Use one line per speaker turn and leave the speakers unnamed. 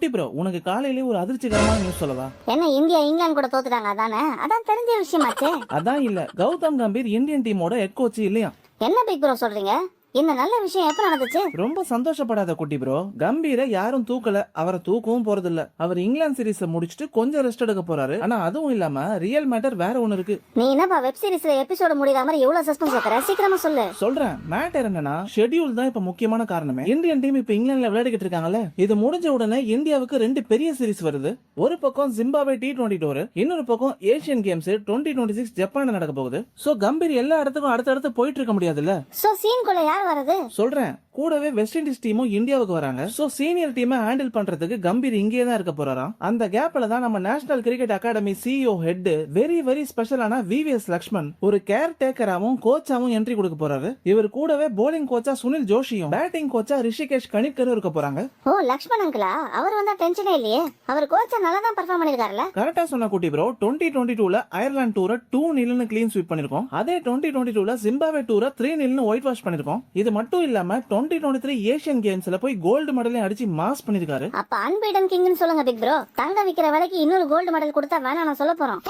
குட்டி ப்ரோ, உனக்கு காலையிலே ஒரு அதிர்ச்சிகரமான நியூஸ் சொல்லவா?
என்ன இந்தியா இங்கிலாந்து கூட தோத்துட்டாங்க அதானே? அதான் தெரிஞ்ச விஷயமாச்சே.
அதான் இல்ல, கௌதம் கம்பீர் இந்தியன் டீமோட ஹெட் கோச் இல்லையா?
என்ன பிக் ப்ரோ சொல்றீங்க? இந்த நல்ல விஷயம் எப்ப நடந்துச்சு?
ரொம்ப சந்தோஷப்படாத குட்டி ப்ரோ. கம்பீரை யாரும் தூக்கல, அவரை தூக்கவும் போறது இல்ல. அவர் இங்கிலாந்து சீரீஸ முடிச்சிட்டு கொஞ்சம் ரெஸ்ட் எடுக்க போறாரு. ஆனா அதுவும் இல்லாம ரியல் மேட்டர் வேற ஒண்ணு இருக்கு.
நீ என்னப்பா வெப் சீரிஸ்ல எபிசோட் முடியாத மாதிரி இவ்வளவு சஸ்பென்ஸ் வைக்கிற? சீக்கிரமா சொல்லு.
சொல்றேன். மேட்டர் என்னன்னா, ஷெட்யூல் தான் இப்ப முக்கியமான காரணமே. இந்தியன் டீம் இப்ப இங்கிலாந்துல விளையாடிட்டு இருக்காங்கல்ல, இது முடிஞ்ச உடனே இந்தியாவுக்கு 2 பெரிய சீரிஸ் வருது. ஒரு பக்கம் ஜிம்பாப்வே T20 டூர், இன்னொரு பக்கம் ஏசியன் கேம்ஸ் 2026 ஜப்பான்ல நடக்க போகுது. சோ கம்பீர் எல்லா இடத்துக்கும் அடுத்தடுத்து போயிட்டு இருக்க முடியாதுல்ல.
சோ சீன் குள்ள யார் வரது?
சொல்றேன். கூடவே வெஸ்ட் இண்டீஸ் டீமும் இந்தியாவுக்கு வராங்க. சோ சீனியர் டீமை ஹேண்டில் பண்றதுக்கு கம்பீர் இங்கே தான் இருக்க போறாராம். அந்த கேப்ல தான் நம்ம national cricket academy CEO head very ஸ்பெஷலான VVS லக்ஷ்மன் ஒரு கேர் டேக்கராவும் கோச்சாவும் என்ட்ரி கொடுக்க போறாரு. இவர் கூடவே போலிங் கோச்சா சுனில் ஜோஷியும் பேட்டிங் கோச்சா ரிஷிகேஷ் கணிட்கரும் இருக்க போறாங்க.
ஓ லக்ஷ்மன் அங்கிளா? அவர் வந்தா டென்ஷனே இல்லையே. அவர் கோச்சா நல்லா தான் பெர்ஃபார்ம் பண்ணிருக்காருல.
கரெக்டா சொன்ன குட்டி ப்ரோ. 2022ல அயர்லாந்து டூரை 2-0 கிளீன் ஸ்வீப் பண்ணிருக்கோம். அதே 2022ல ஜிம்பாப்வே டூரை 3-0 ஒயிட் வாஷ் பண்ணிருக்கோம். இது மட்டும் இல்லாம 2023 ஏசியன் கேம்ஸ்ல போய் கோல்டு மெடலையும் அடிச்சு மாஸ் பண்ணிருக்காரு.
அப்ப அன்பீடன் கிங்னு சொல்லுங்க பிக் ப்ரோ. தங்க விக்கிற விலைக்கு இன்னொரு கோல்டு மெடல் கொடுத்தா வேணா நான் சொல்ல போறோம்.